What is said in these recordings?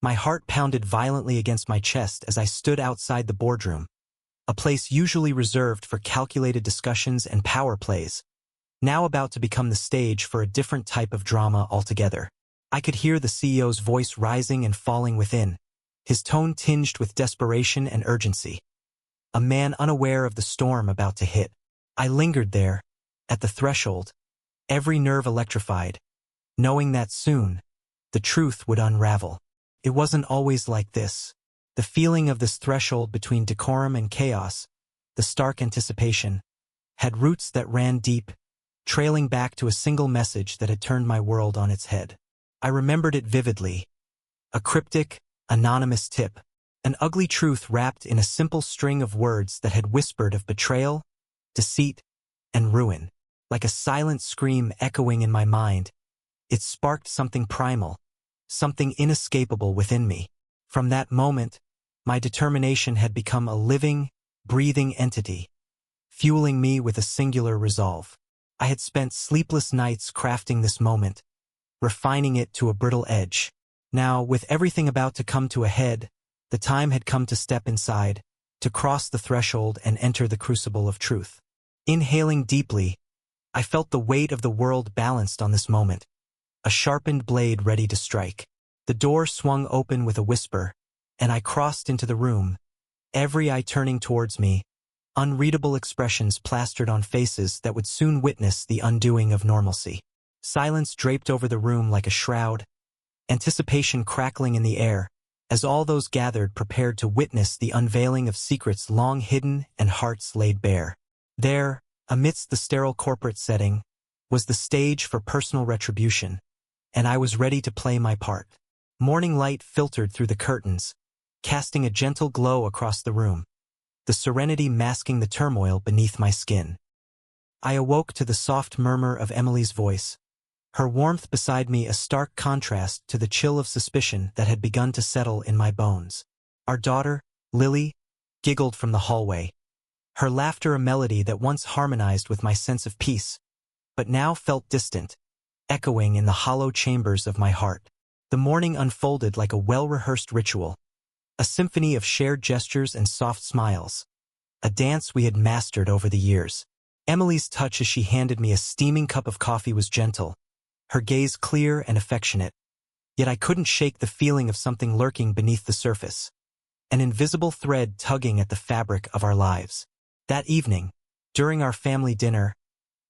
My heart pounded violently against my chest as I stood outside the boardroom, a place usually reserved for calculated discussions and power plays, now about to become the stage for a different type of drama altogether. I could hear the CEO's voice rising and falling within, his tone tinged with desperation and urgency. A man unaware of the storm about to hit. I lingered there, at the threshold, every nerve electrified, knowing that soon, the truth would unravel. It wasn't always like this. The feeling of this threshold between decorum and chaos, the stark anticipation, had roots that ran deep, trailing back to a single message that had turned my world on its head. I remembered it vividly. A cryptic, anonymous tip. An ugly truth wrapped in a simple string of words that had whispered of betrayal, deceit, and ruin. Like a silent scream echoing in my mind, it sparked something primal, something inescapable within me. From that moment, my determination had become a living, breathing entity, fueling me with a singular resolve. I had spent sleepless nights crafting this moment, refining it to a brittle edge. Now, with everything about to come to a head, the time had come to step inside, to cross the threshold and enter the crucible of truth. Inhaling deeply, I felt the weight of the world balanced on this moment, a sharpened blade ready to strike. The door swung open with a whisper, and I crossed into the room, every eye turning towards me, unreadable expressions plastered on faces that would soon witness the undoing of normalcy. Silence draped over the room like a shroud, anticipation crackling in the air, as all those gathered prepared to witness the unveiling of secrets long hidden and hearts laid bare. There, amidst the sterile corporate setting, was the stage for personal retribution, and I was ready to play my part. Morning light filtered through the curtains, casting a gentle glow across the room, the serenity masking the turmoil beneath my skin. I awoke to the soft murmur of Emily's voice, her warmth beside me a stark contrast to the chill of suspicion that had begun to settle in my bones. Our daughter, Lily, giggled from the hallway, her laughter a melody that once harmonized with my sense of peace, but now felt distant, echoing in the hollow chambers of my heart. The morning unfolded like a well-rehearsed ritual, a symphony of shared gestures and soft smiles, a dance we had mastered over the years. Emily's touch as she handed me a steaming cup of coffee was gentle, her gaze clear and affectionate, yet I couldn't shake the feeling of something lurking beneath the surface, an invisible thread tugging at the fabric of our lives. That evening, during our family dinner,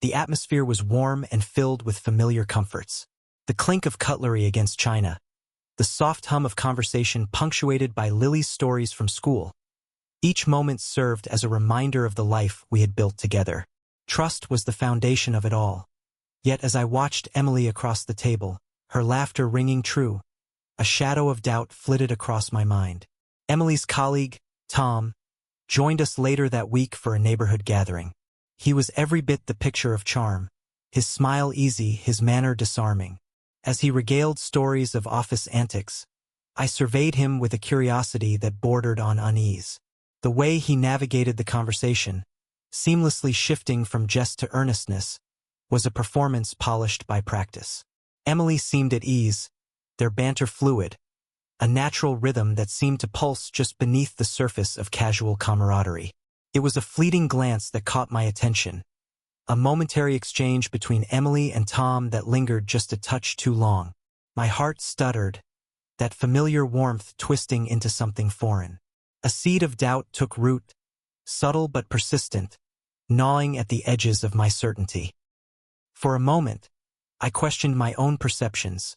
the atmosphere was warm and filled with familiar comforts. The clink of cutlery against china, the soft hum of conversation punctuated by Lily's stories from school. Each moment served as a reminder of the life we had built together. Trust was the foundation of it all. Yet as I watched Emily across the table, her laughter ringing true, a shadow of doubt flitted across my mind. Emily's colleague, Tom, joined us later that week for a neighborhood gathering. He was every bit the picture of charm, his smile easy, his manner disarming. As he regaled stories of office antics, I surveyed him with a curiosity that bordered on unease. The way he navigated the conversation, seamlessly shifting from jest to earnestness, was a performance polished by practice. Emily seemed at ease, their banter fluid, a natural rhythm that seemed to pulse just beneath the surface of casual camaraderie. It was a fleeting glance that caught my attention, a momentary exchange between Emily and Tom that lingered just a touch too long. My heart stuttered, that familiar warmth twisting into something foreign. A seed of doubt took root, subtle but persistent, gnawing at the edges of my certainty. For a moment, I questioned my own perceptions,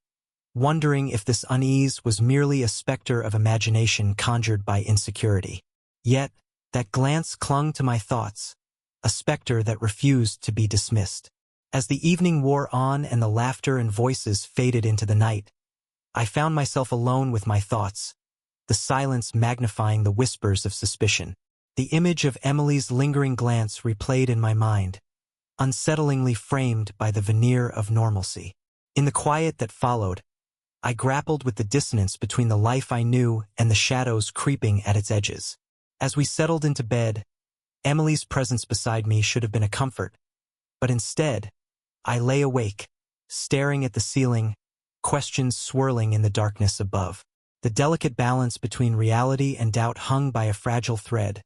wondering if this unease was merely a specter of imagination conjured by insecurity. Yet, that glance clung to my thoughts, a specter that refused to be dismissed. As the evening wore on and the laughter and voices faded into the night, I found myself alone with my thoughts, the silence magnifying the whispers of suspicion. The image of Emily's lingering glance replayed in my mind, unsettlingly framed by the veneer of normalcy. In the quiet that followed, I grappled with the dissonance between the life I knew and the shadows creeping at its edges. As we settled into bed, Emily's presence beside me should have been a comfort, but instead, I lay awake, staring at the ceiling, questions swirling in the darkness above. The delicate balance between reality and doubt hung by a fragile thread,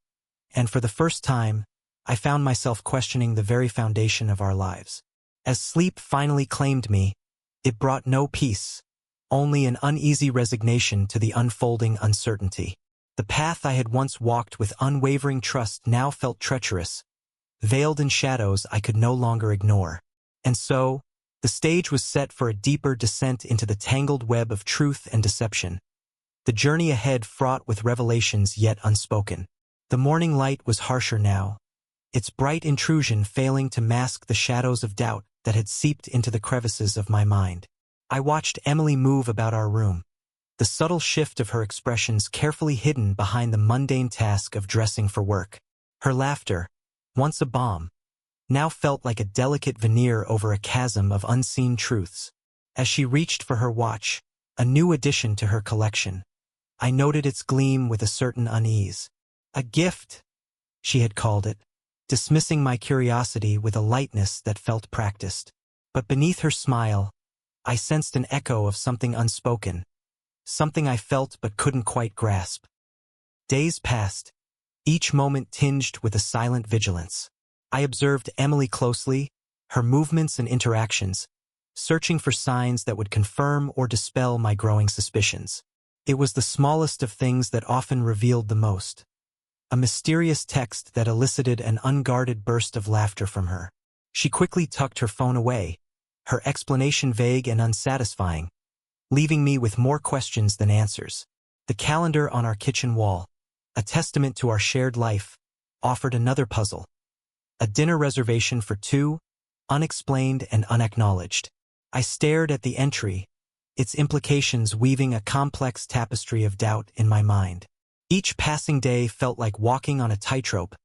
and for the first time, I found myself questioning the very foundation of our lives. As sleep finally claimed me, it brought no peace, only an uneasy resignation to the unfolding uncertainty. The path I had once walked with unwavering trust now felt treacherous, veiled in shadows I could no longer ignore. And so, the stage was set for a deeper descent into the tangled web of truth and deception. The journey ahead fraught with revelations yet unspoken. The morning light was harsher now, its bright intrusion failing to mask the shadows of doubt that had seeped into the crevices of my mind. I watched Emily move about our room, the subtle shift of her expressions carefully hidden behind the mundane task of dressing for work. Her laughter, once a balm, now felt like a delicate veneer over a chasm of unseen truths. As she reached for her watch, a new addition to her collection, I noted its gleam with a certain unease. A gift, she had called it, dismissing my curiosity with a lightness that felt practiced. But beneath her smile, I sensed an echo of something unspoken, something I felt but couldn't quite grasp. Days passed, each moment tinged with a silent vigilance. I observed Emily closely, her movements and interactions, searching for signs that would confirm or dispel my growing suspicions. It was the smallest of things that often revealed the most. A mysterious text that elicited an unguarded burst of laughter from her. She quickly tucked her phone away, her explanation vague and unsatisfying, leaving me with more questions than answers. The calendar on our kitchen wall, a testament to our shared life, offered another puzzle. A dinner reservation for two, unexplained and unacknowledged. I stared at the entry, its implications weaving a complex tapestry of doubt in my mind. Each passing day felt like walking on a tightrope,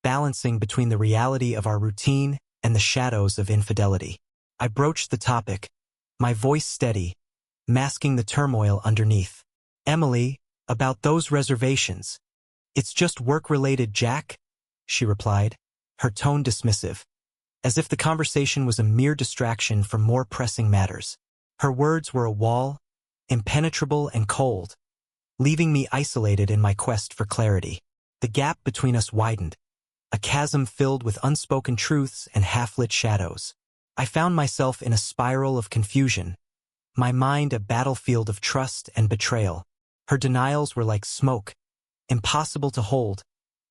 balancing between the reality of our routine and the shadows of infidelity. I broached the topic, my voice steady, masking the turmoil underneath. "Emily, about those reservations. It's just work-related, Jack," she replied, her tone dismissive, as if the conversation was a mere distraction from more pressing matters. Her words were a wall, impenetrable and cold, leaving me isolated in my quest for clarity. The gap between us widened, a chasm filled with unspoken truths and half-lit shadows. I found myself in a spiral of confusion, my mind a battlefield of trust and betrayal. Her denials were like smoke, impossible to hold,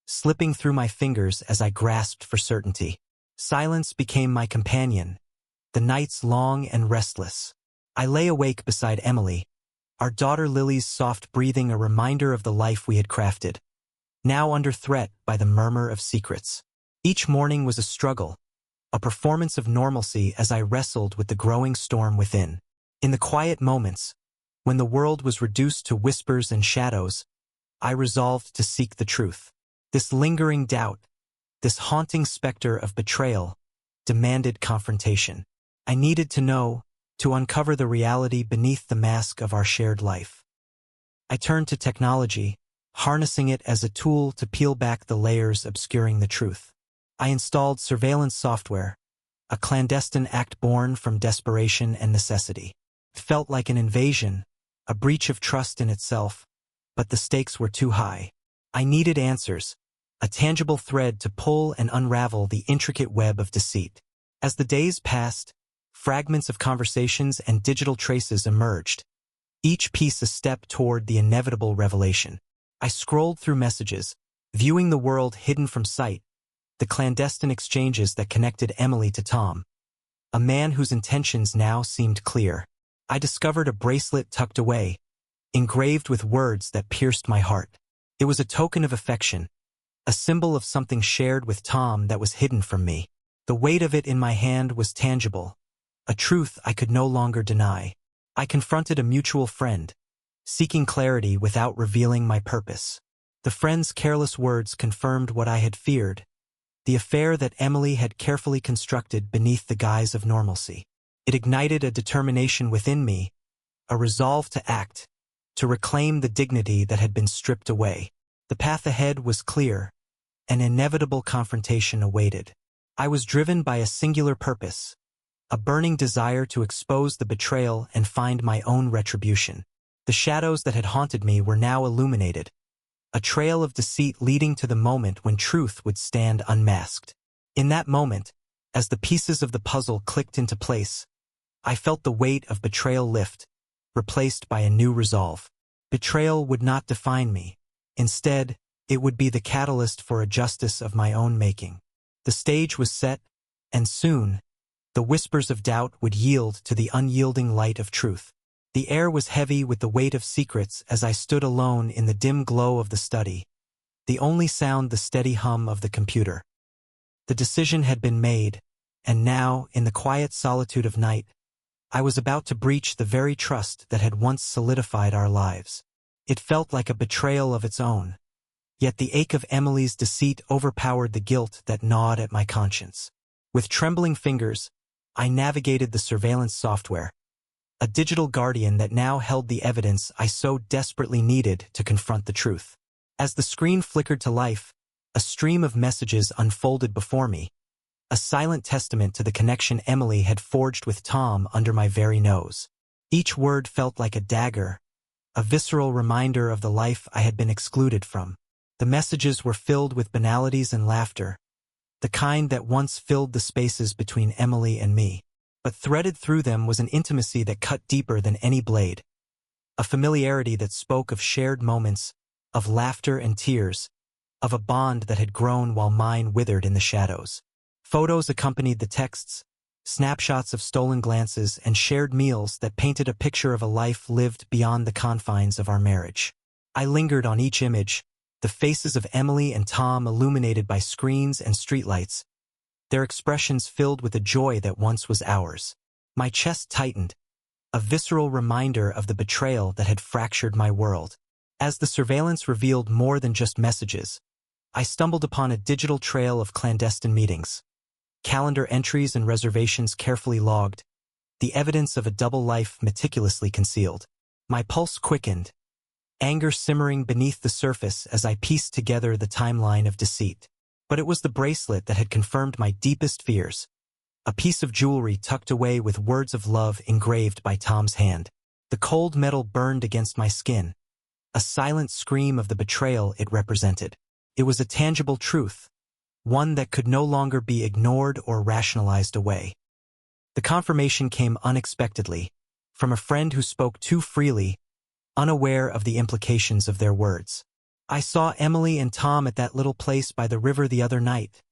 slipping through my fingers as I grasped for certainty. Silence became my companion, the nights long and restless. I lay awake beside Emily, our daughter Lily's soft breathing a reminder of the life we had crafted, now under threat by the murmur of secrets. Each morning was a struggle, a performance of normalcy as I wrestled with the growing storm within. In the quiet moments, when the world was reduced to whispers and shadows, I resolved to seek the truth. This lingering doubt, this haunting specter of betrayal, demanded confrontation. I needed to know, to uncover the reality beneath the mask of our shared life. I turned to technology, harnessing it as a tool to peel back the layers obscuring the truth. I installed surveillance software, a clandestine act born from desperation and necessity. It felt like an invasion, a breach of trust in itself, but the stakes were too high. I needed answers, a tangible thread to pull and unravel the intricate web of deceit. As the days passed, fragments of conversations and digital traces emerged, each piece a step toward the inevitable revelation. I scrolled through messages, viewing the world hidden from sight, the clandestine exchanges that connected Emily to Tom, a man whose intentions now seemed clear. I discovered a bracelet tucked away, engraved with words that pierced my heart. It was a token of affection, a symbol of something shared with Tom that was hidden from me. The weight of it in my hand was tangible, a truth I could no longer deny. I confronted a mutual friend, seeking clarity without revealing my purpose. The friend's careless words confirmed what I had feared, the affair that Emily had carefully constructed beneath the guise of normalcy. It ignited a determination within me, a resolve to act, to reclaim the dignity that had been stripped away. The path ahead was clear, an inevitable confrontation awaited. I was driven by a singular purpose, a burning desire to expose the betrayal and find my own retribution. The The shadows that had haunted me were now illuminated, a trail of deceit leading to the moment when truth would stand unmasked. In that moment, as the pieces of the puzzle clicked into place, I felt the weight of betrayal lift, replaced by a new resolve. Betrayal would not define me. Instead, it would be the catalyst for a justice of my own making. The stage was set, and soon, the whispers of doubt would yield to the unyielding light of truth. The air was heavy with the weight of secrets as I stood alone in the dim glow of the study, the only sound the steady hum of the computer. The decision had been made, and now, in the quiet solitude of night, I was about to breach the very trust that had once solidified our lives. It felt like a betrayal of its own, yet the ache of Emily's deceit overpowered the guilt that gnawed at my conscience. With trembling fingers, I navigated the surveillance software, a digital guardian that now held the evidence I so desperately needed to confront the truth. As the screen flickered to life, a stream of messages unfolded before me, a silent testament to the connection Emily had forged with Tom under my very nose. Each word felt like a dagger, a visceral reminder of the life I had been excluded from. The messages were filled with banalities and laughter, the kind that once filled the spaces between Emily and me. But threaded through them was an intimacy that cut deeper than any blade, a familiarity that spoke of shared moments, of laughter and tears, of a bond that had grown while mine withered in the shadows. Photos accompanied the texts, snapshots of stolen glances and shared meals that painted a picture of a life lived beyond the confines of our marriage. I lingered on each image, the faces of Emily and Tom illuminated by screens and streetlights, their expressions filled with the joy that once was ours. My chest tightened, a visceral reminder of the betrayal that had fractured my world. As the surveillance revealed more than just messages, I stumbled upon a digital trail of clandestine meetings, calendar entries and reservations carefully logged, the evidence of a double life meticulously concealed. My pulse quickened, anger simmering beneath the surface as I pieced together the timeline of deceit. But it was the bracelet that had confirmed my deepest fears, a piece of jewelry tucked away with words of love engraved by Tom's hand. The cold metal burned against my skin, a silent scream of the betrayal it represented. It was a tangible truth, one that could no longer be ignored or rationalized away. The confirmation came unexpectedly, from a friend who spoke too freely, unaware of the implications of their words. "I saw Emily and Tom at that little place by the river the other night,"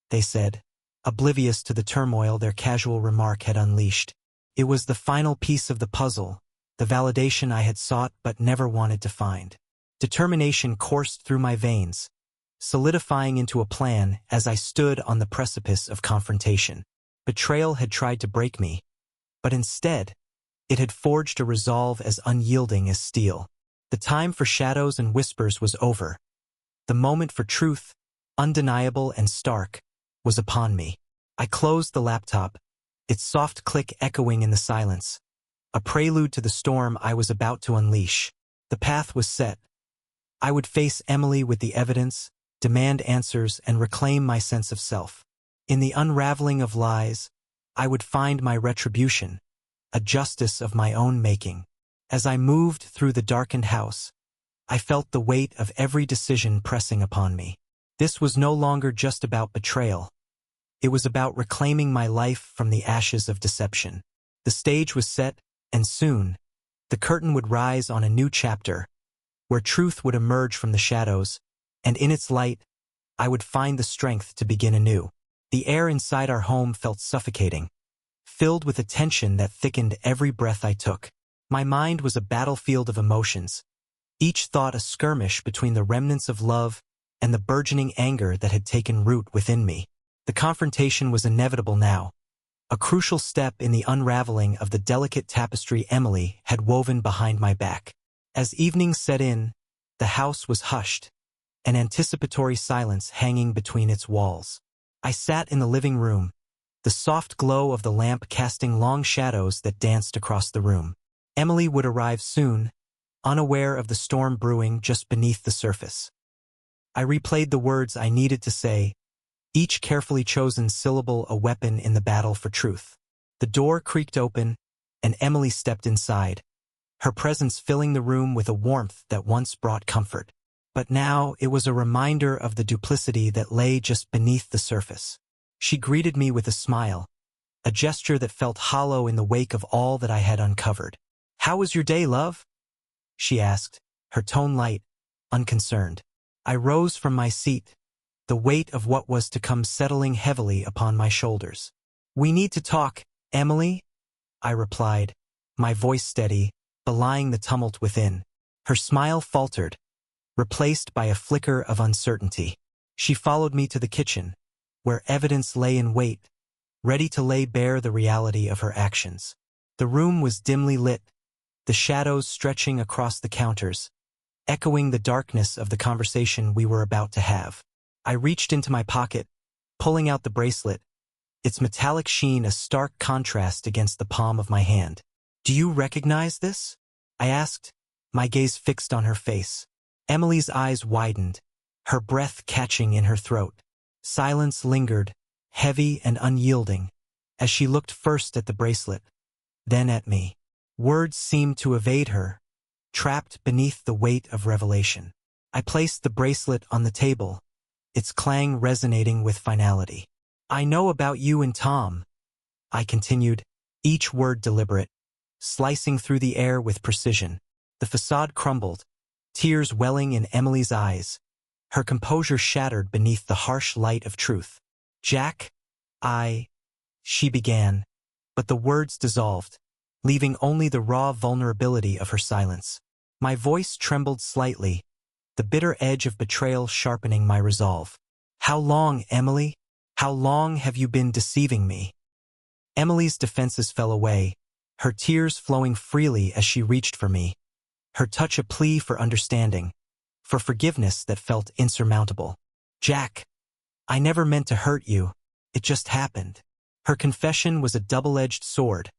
they said, oblivious to the turmoil their casual remark had unleashed. It was the final piece of the puzzle, the validation I had sought but never wanted to find. Determination coursed through my veins, solidifying into a plan as I stood on the precipice of confrontation. Betrayal had tried to break me, but instead, it had forged a resolve as unyielding as steel. The time for shadows and whispers was over. The moment for truth, undeniable and stark, was upon me. I closed the laptop, its soft click echoing in the silence, a prelude to the storm I was about to unleash. The path was set. I would face Emily with the evidence, demand answers, and reclaim my sense of self. In the unraveling of lies, I would find my retribution, a justice of my own making. As I moved through the darkened house, I felt the weight of every decision pressing upon me. This was no longer just about betrayal. It was about reclaiming my life from the ashes of deception. The stage was set, and soon, the curtain would rise on a new chapter, where truth would emerge from the shadows, and in its light, I would find the strength to begin anew. The air inside our home felt suffocating, filled with a tension that thickened every breath I took. My mind was a battlefield of emotions, each thought a skirmish between the remnants of love and the burgeoning anger that had taken root within me. The confrontation was inevitable now, a crucial step in the unraveling of the delicate tapestry Emily had woven behind my back. As evening set in, the house was hushed, an anticipatory silence hanging between its walls. I sat in the living room, the soft glow of the lamp casting long shadows that danced across the room. Emily would arrive soon, unaware of the storm brewing just beneath the surface. I replayed the words I needed to say, each carefully chosen syllable a weapon in the battle for truth. The door creaked open, and Emily stepped inside, her presence filling the room with a warmth that once brought comfort. But now it was a reminder of the duplicity that lay just beneath the surface. She greeted me with a smile, a gesture that felt hollow in the wake of all that I had uncovered. "How was your day, love?" she asked, her tone light, unconcerned. I rose from my seat, the weight of what was to come settling heavily upon my shoulders. "We need to talk, Emily," I replied, my voice steady, belying the tumult within. Her smile faltered, replaced by a flicker of uncertainty. She followed me to the kitchen, where evidence lay in wait, ready to lay bare the reality of her actions. The room was dimly lit, the shadows stretching across the counters, echoing the darkness of the conversation we were about to have. I reached into my pocket, pulling out the bracelet, its metallic sheen a stark contrast against the palm of my hand. "Do you recognize this?" I asked, my gaze fixed on her face. Emily's eyes widened, her breath catching in her throat. Silence lingered, heavy and unyielding, as she looked first at the bracelet, then at me. Words seemed to evade her, trapped beneath the weight of revelation. I placed the bracelet on the table, its clang resonating with finality. "I know about you and Tom," I continued, each word deliberate, slicing through the air with precision. The facade crumbled, tears welling in Emily's eyes, her composure shattered beneath the harsh light of truth. "Jack, she began, but the words dissolved, leaving only the raw vulnerability of her silence. My voice trembled slightly, the bitter edge of betrayal sharpening my resolve. "How long, Emily? How long have you been deceiving me?" Emily's defenses fell away, her tears flowing freely as she reached for me, her touch a plea for understanding, for forgiveness that felt insurmountable. "Jack, I never meant to hurt you. It just happened." Her confession was a double-edged sword,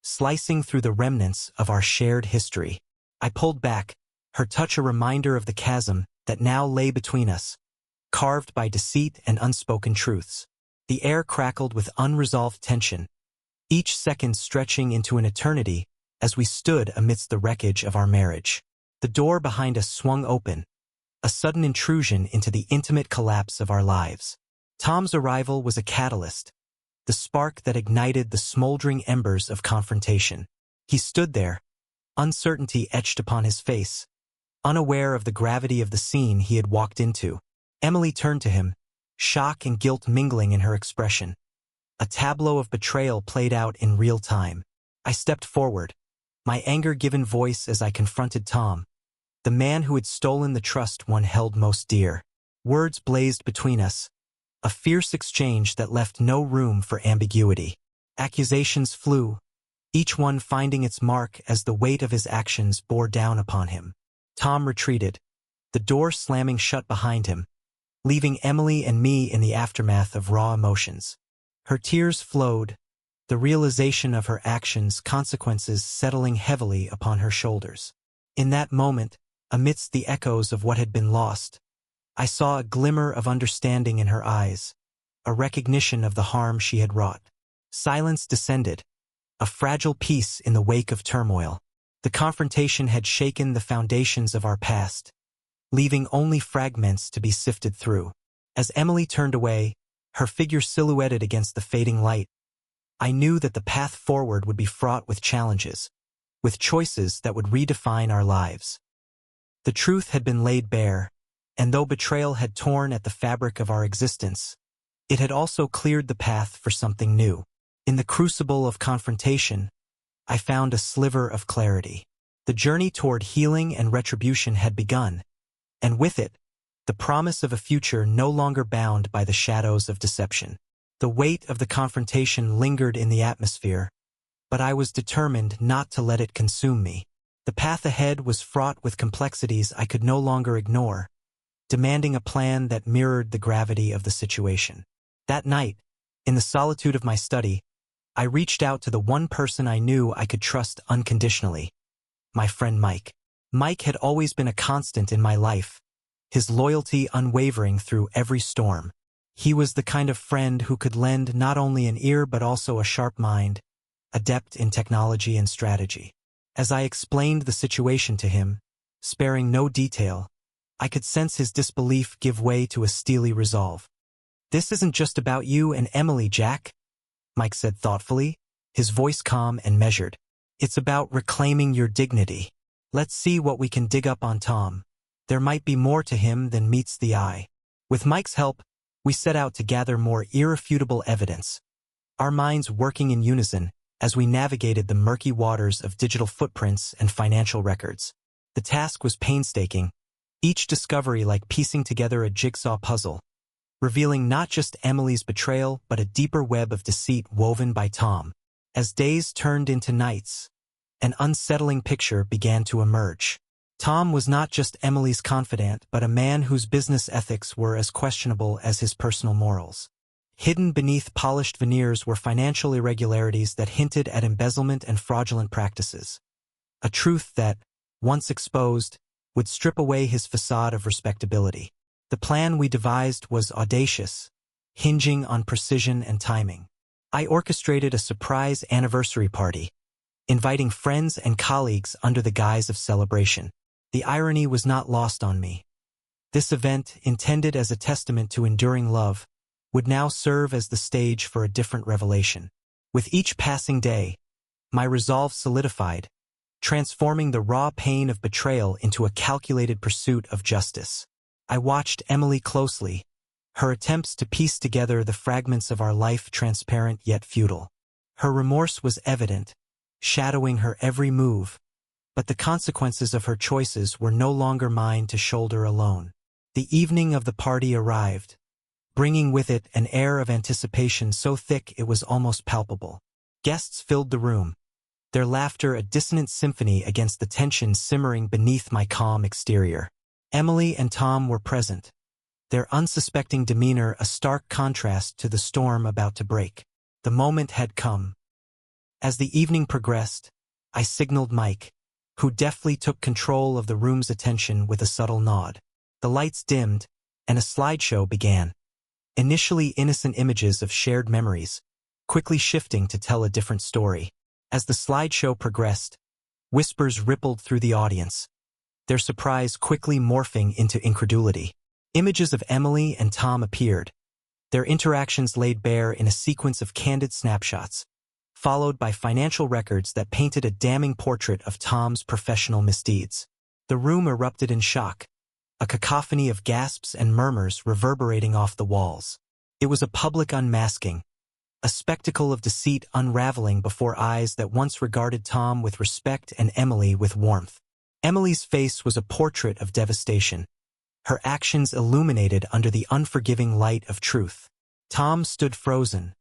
slicing through the remnants of our shared history. I pulled back, her touch a reminder of the chasm that now lay between us, carved by deceit and unspoken truths. The air crackled with unresolved tension, each second stretching into an eternity as we stood amidst the wreckage of our marriage. The door behind us swung open, a sudden intrusion into the intimate collapse of our lives. Tom's arrival was a catalyst, the spark that ignited the smoldering embers of confrontation. He stood there, uncertainty etched upon his face, unaware of the gravity of the scene he had walked into. Emily turned to him, shock and guilt mingling in her expression. A tableau of betrayal played out in real time. I stepped forward, my anger given voice as I confronted Tom, the man who had stolen the trust one held most dear. Words blazed between us, a fierce exchange that left no room for ambiguity. Accusations flew, each one finding its mark as the weight of his actions bore down upon him. Tom retreated, the door slamming shut behind him, leaving Emily and me in the aftermath of raw emotions. Her tears flowed, the realization of her actions' consequences settling heavily upon her shoulders. In that moment, amidst the echoes of what had been lost, I saw a glimmer of understanding in her eyes, a recognition of the harm she had wrought. Silence descended, a fragile peace in the wake of turmoil. The confrontation had shaken the foundations of our past, leaving only fragments to be sifted through. As Emily turned away, her figure silhouetted against the fading light, I knew that the path forward would be fraught with challenges, with choices that would redefine our lives. The truth had been laid bare, and though betrayal had torn at the fabric of our existence, it had also cleared the path for something new. In the crucible of confrontation, I found a sliver of clarity. The journey toward healing and retribution had begun, and with it, the promise of a future no longer bound by the shadows of deception. The weight of the confrontation lingered in the atmosphere, but I was determined not to let it consume me. The path ahead was fraught with complexities I could no longer ignore, demanding a plan that mirrored the gravity of the situation. That night, in the solitude of my study, I reached out to the one person I knew I could trust unconditionally, my friend Mike. Mike had always been a constant in my life, his loyalty unwavering through every storm. He was the kind of friend who could lend not only an ear but also a sharp mind, adept in technology and strategy. As I explained the situation to him, sparing no detail, I could sense his disbelief give way to a steely resolve. "This isn't just about you and Emily, Jack," Mike said thoughtfully, his voice calm and measured. "It's about reclaiming your dignity. Let's see what we can dig up on Tom. There might be more to him than meets the eye." With Mike's help, we set out to gather more irrefutable evidence, our minds working in unison as we navigated the murky waters of digital footprints and financial records. The task was painstaking, each discovery like piecing together a jigsaw puzzle, revealing not just Emily's betrayal but a deeper web of deceit woven by Tom. As days turned into nights, an unsettling picture began to emerge. Tom was not just Emily's confidant but a man whose business ethics were as questionable as his personal morals. Hidden beneath polished veneers were financial irregularities that hinted at embezzlement and fraudulent practices. A truth that, once exposed, would strip away his facade of respectability. The plan we devised was audacious, hinging on precision and timing. I orchestrated a surprise anniversary party, inviting friends and colleagues under the guise of celebration. The irony was not lost on me. This event, intended as a testament to enduring love, would now serve as the stage for a different revelation. With each passing day, my resolve solidified, transforming the raw pain of betrayal into a calculated pursuit of justice. I watched Emily closely, her attempts to piece together the fragments of our life transparent yet futile. Her remorse was evident, shadowing her every move, but the consequences of her choices were no longer mine to shoulder alone. The evening of the party arrived, bringing with it an air of anticipation so thick it was almost palpable. Guests filled the room, their laughter a dissonant symphony against the tension simmering beneath my calm exterior. Emily and Tom were present, their unsuspecting demeanor a stark contrast to the storm about to break. The moment had come. As the evening progressed, I signaled Mike, who deftly took control of the room's attention with a subtle nod. The lights dimmed, and a slideshow began. Initially innocent images of shared memories, quickly shifting to tell a different story. As the slideshow progressed, whispers rippled through the audience, their surprise quickly morphing into incredulity. Images of Emily and Tom appeared, their interactions laid bare in a sequence of candid snapshots, followed by financial records that painted a damning portrait of Tom's professional misdeeds. The room erupted in shock, a cacophony of gasps and murmurs reverberating off the walls. It was a public unmasking, a spectacle of deceit unraveling before eyes that once regarded Tom with respect and Emily with warmth. Emily's face was a portrait of devastation, her actions illuminated under the unforgiving light of truth. Tom stood frozen,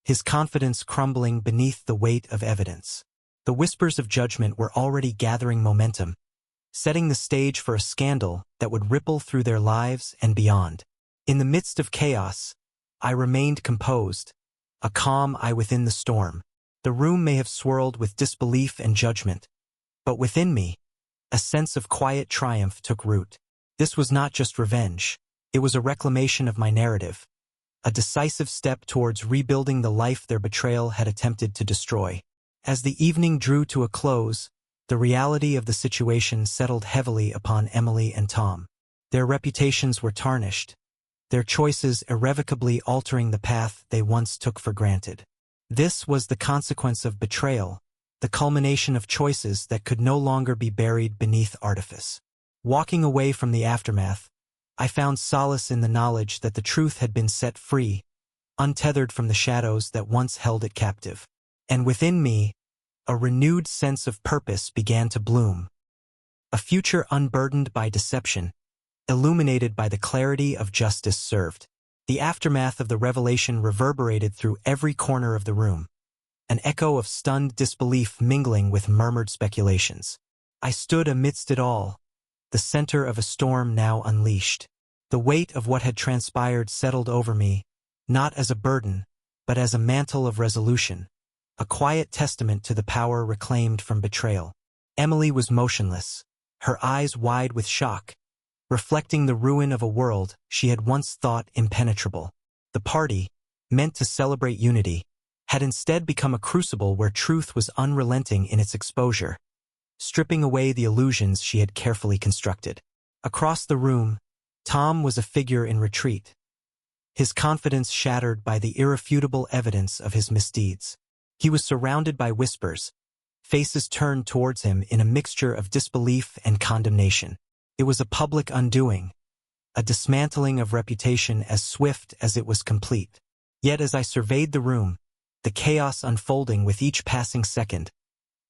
his confidence crumbling beneath the weight of evidence. The whispers of judgment were already gathering momentum, setting the stage for a scandal that would ripple through their lives and beyond. In the midst of chaos, I remained composed, a calm eye within the storm. The room may have swirled with disbelief and judgment, but within me, a sense of quiet triumph took root. This was not just revenge, it was a reclamation of my narrative, a decisive step towards rebuilding the life their betrayal had attempted to destroy. As the evening drew to a close, the reality of the situation settled heavily upon Emily and Tom. Their reputations were tarnished, their choices irrevocably altering the path they once took for granted. This was the consequence of betrayal, the culmination of choices that could no longer be buried beneath artifice. Walking away from the aftermath, I found solace in the knowledge that the truth had been set free, untethered from the shadows that once held it captive. And within me, a renewed sense of purpose began to bloom. A future unburdened by deception, illuminated by the clarity of justice served. The aftermath of the revelation reverberated through every corner of the room, an echo of stunned disbelief mingling with murmured speculations. I stood amidst it all, the center of a storm now unleashed. The weight of what had transpired settled over me, not as a burden, but as a mantle of resolution, a quiet testament to the power reclaimed from betrayal. Emily was motionless, her eyes wide with shock, reflecting the ruin of a world she had once thought impenetrable. The party, meant to celebrate unity, had instead become a crucible where truth was unrelenting in its exposure. stripping away the illusions she had carefully constructed. Across the room, Tom was a figure in retreat, his confidence shattered by the irrefutable evidence of his misdeeds. He was surrounded by whispers, faces turned towards him in a mixture of disbelief and condemnation. It was a public undoing, a dismantling of reputation as swift as it was complete. Yet as I surveyed the room, the chaos unfolding with each passing second,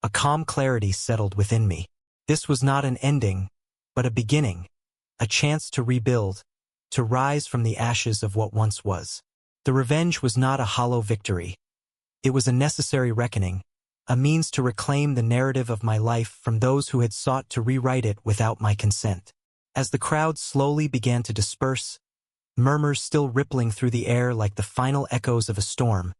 a calm clarity settled within me. This was not an ending, but a beginning, a chance to rebuild, to rise from the ashes of what once was. The revenge was not a hollow victory. It was a necessary reckoning, a means to reclaim the narrative of my life from those who had sought to rewrite it without my consent. As the crowd slowly began to disperse, murmurs still rippling through the air like the final echoes of a storm,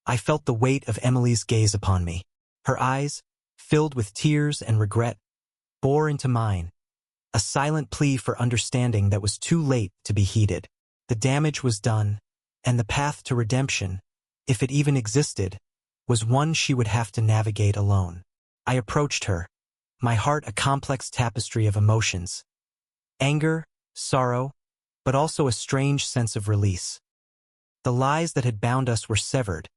I felt the weight of Emily's gaze upon me. Her eyes, filled with tears and regret, bore into mine, a silent plea for understanding that was too late to be heeded. The damage was done, and the path to redemption, if it even existed, was one she would have to navigate alone. I approached her, my heart a complex tapestry of emotions. Anger, sorrow, but also a strange sense of release. The lies that had bound us were severed,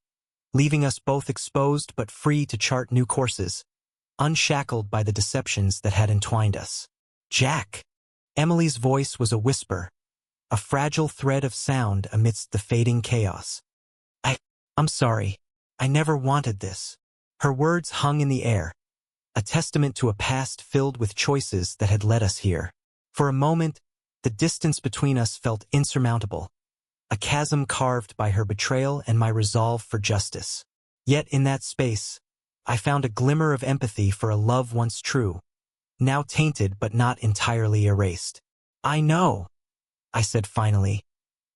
leaving us both exposed but free to chart new courses, unshackled by the deceptions that had entwined us. Jack! Emily's voice was a whisper, a fragile thread of sound amidst the fading chaos. I'm sorry. I never wanted this. Her words hung in the air, a testament to a past filled with choices that had led us here. For a moment, the distance between us felt insurmountable, a chasm carved by her betrayal and my resolve for justice. Yet in that space, I found a glimmer of empathy for a love once true, now tainted but not entirely erased. I know, I said finally,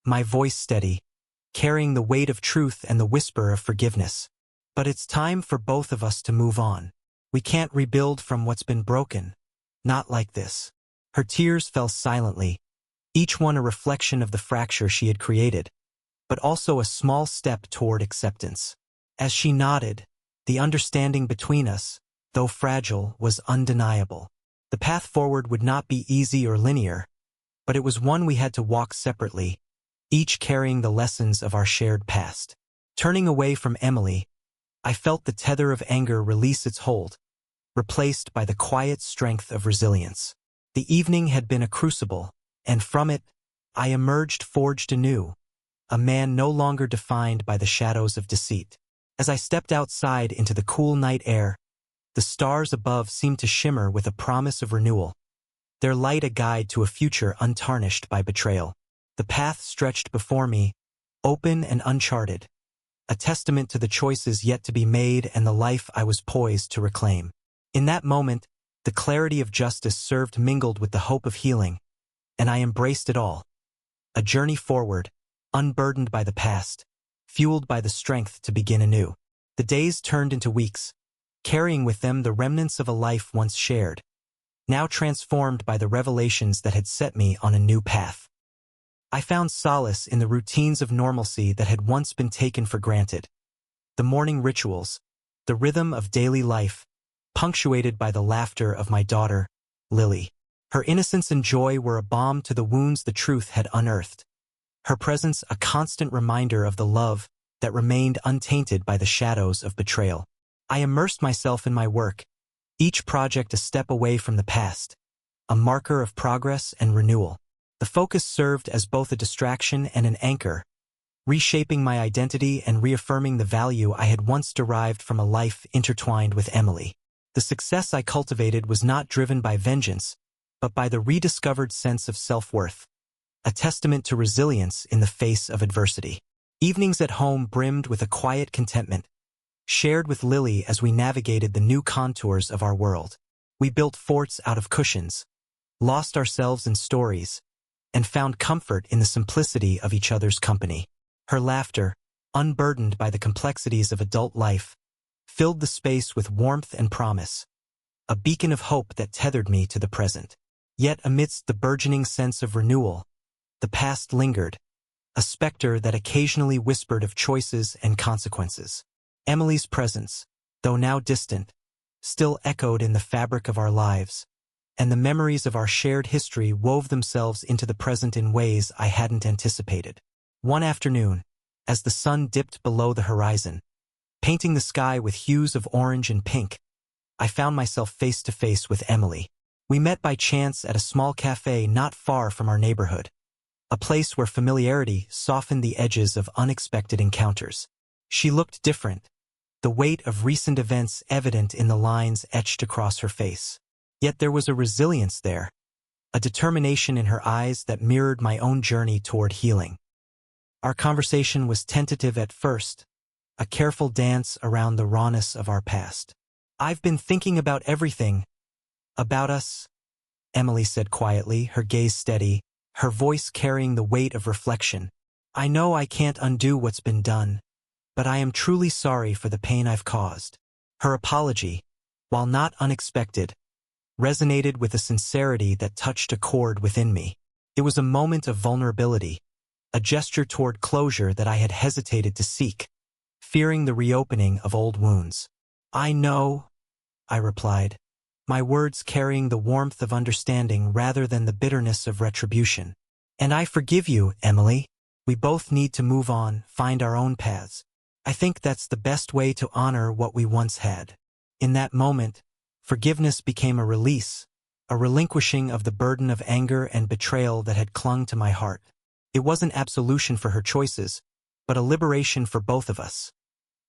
my voice steady, carrying the weight of truth and the whisper of forgiveness. But it's time for both of us to move on. We can't rebuild from what's been broken. Not like this. Her tears fell silently, each one a reflection of the fracture she had created, but also a small step toward acceptance. As she nodded, the understanding between us, though fragile, was undeniable. The path forward would not be easy or linear, but it was one we had to walk separately, each carrying the lessons of our shared past. Turning away from Emily, I felt the tether of anger release its hold, replaced by the quiet strength of resilience. The evening had been a crucible, and from it, I emerged forged anew, a man no longer defined by the shadows of deceit. As I stepped outside into the cool night air, the stars above seemed to shimmer with a promise of renewal, their light a guide to a future untarnished by betrayal. The path stretched before me, open and uncharted, a testament to the choices yet to be made and the life I was poised to reclaim. In that moment, the clarity of justice served mingled with the hope of healing, and I embraced it all. A journey forward, unburdened by the past, fueled by the strength to begin anew. The days turned into weeks, carrying with them the remnants of a life once shared, now transformed by the revelations that had set me on a new path. I found solace in the routines of normalcy that had once been taken for granted. The morning rituals, the rhythm of daily life, punctuated by the laughter of my daughter, Lily. Her innocence and joy were a balm to the wounds the truth had unearthed. Her presence a constant reminder of the love that remained untainted by the shadows of betrayal. I immersed myself in my work, each project a step away from the past, a marker of progress and renewal. The focus served as both a distraction and an anchor, reshaping my identity and reaffirming the value I had once derived from a life intertwined with Emily. The success I cultivated was not driven by vengeance, but by the rediscovered sense of self-worth, a testament to resilience in the face of adversity. Evenings at home brimmed with a quiet contentment, shared with Lily as we navigated the new contours of our world. We built forts out of cushions, lost ourselves in stories, and found comfort in the simplicity of each other's company. Her laughter, unburdened by the complexities of adult life, filled the space with warmth and promise, a beacon of hope that tethered me to the present. Yet amidst the burgeoning sense of renewal, the past lingered, a specter that occasionally whispered of choices and consequences. Emily's presence, though now distant, still echoed in the fabric of our lives, and the memories of our shared history wove themselves into the present in ways I hadn't anticipated. One afternoon, as the sun dipped below the horizon, painting the sky with hues of orange and pink, I found myself face to face with Emily. We met by chance at a small cafe not far from our neighborhood, a place where familiarity softened the edges of unexpected encounters. She looked different, the weight of recent events evident in the lines etched across her face. Yet there was a resilience there, a determination in her eyes that mirrored my own journey toward healing. Our conversation was tentative at first, a careful dance around the rawness of our past. "I've been thinking about everything. About us," Emily said quietly, her gaze steady, her voice carrying the weight of reflection. "I know I can't undo what's been done, but I am truly sorry for the pain I've caused." Her apology, while not unexpected, resonated with a sincerity that touched a chord within me. It was a moment of vulnerability, a gesture toward closure that I had hesitated to seek, fearing the reopening of old wounds. "I know," I replied, my words carrying the warmth of understanding rather than the bitterness of retribution. "And I forgive you, Emily. We both need to move on, find our own paths. I think that's the best way to honor what we once had." In that moment, forgiveness became a release, a relinquishing of the burden of anger and betrayal that had clung to my heart. It wasn't absolution for her choices, but a liberation for both of us.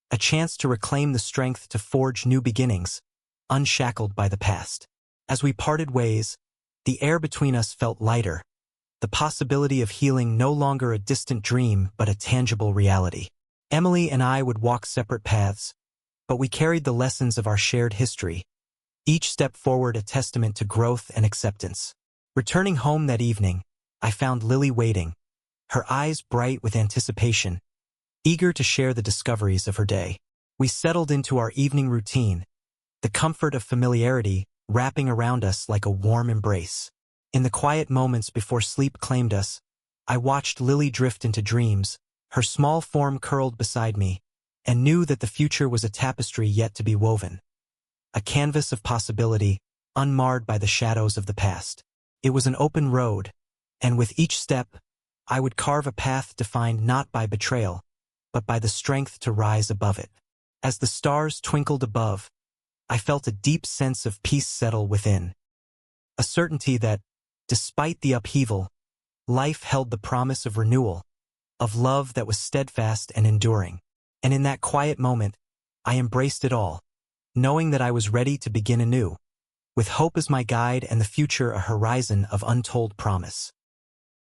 A chance to reclaim the strength to forge new beginnings, unshackled by the past. As we parted ways, the air between us felt lighter, the possibility of healing no longer a distant dream but a tangible reality. Emily and I would walk separate paths, but we carried the lessons of our shared history, each step forward a testament to growth and acceptance. Returning home that evening, I found Lily waiting, her eyes bright with anticipation, eager to share the discoveries of her day. We settled into our evening routine, the comfort of familiarity wrapping around us like a warm embrace. In the quiet moments before sleep claimed us, I watched Lily drift into dreams, her small form curled beside me, and knew that the future was a tapestry yet to be woven, a canvas of possibility, unmarred by the shadows of the past. It was an open road, and with each step, I would carve a path defined not by betrayal, but by the strength to rise above it. As the stars twinkled above, I felt a deep sense of peace settle within, a certainty that, despite the upheaval, life held the promise of renewal, of love that was steadfast and enduring. And in that quiet moment, I embraced it all, knowing that I was ready to begin anew, with hope as my guide and the future a horizon of untold promise.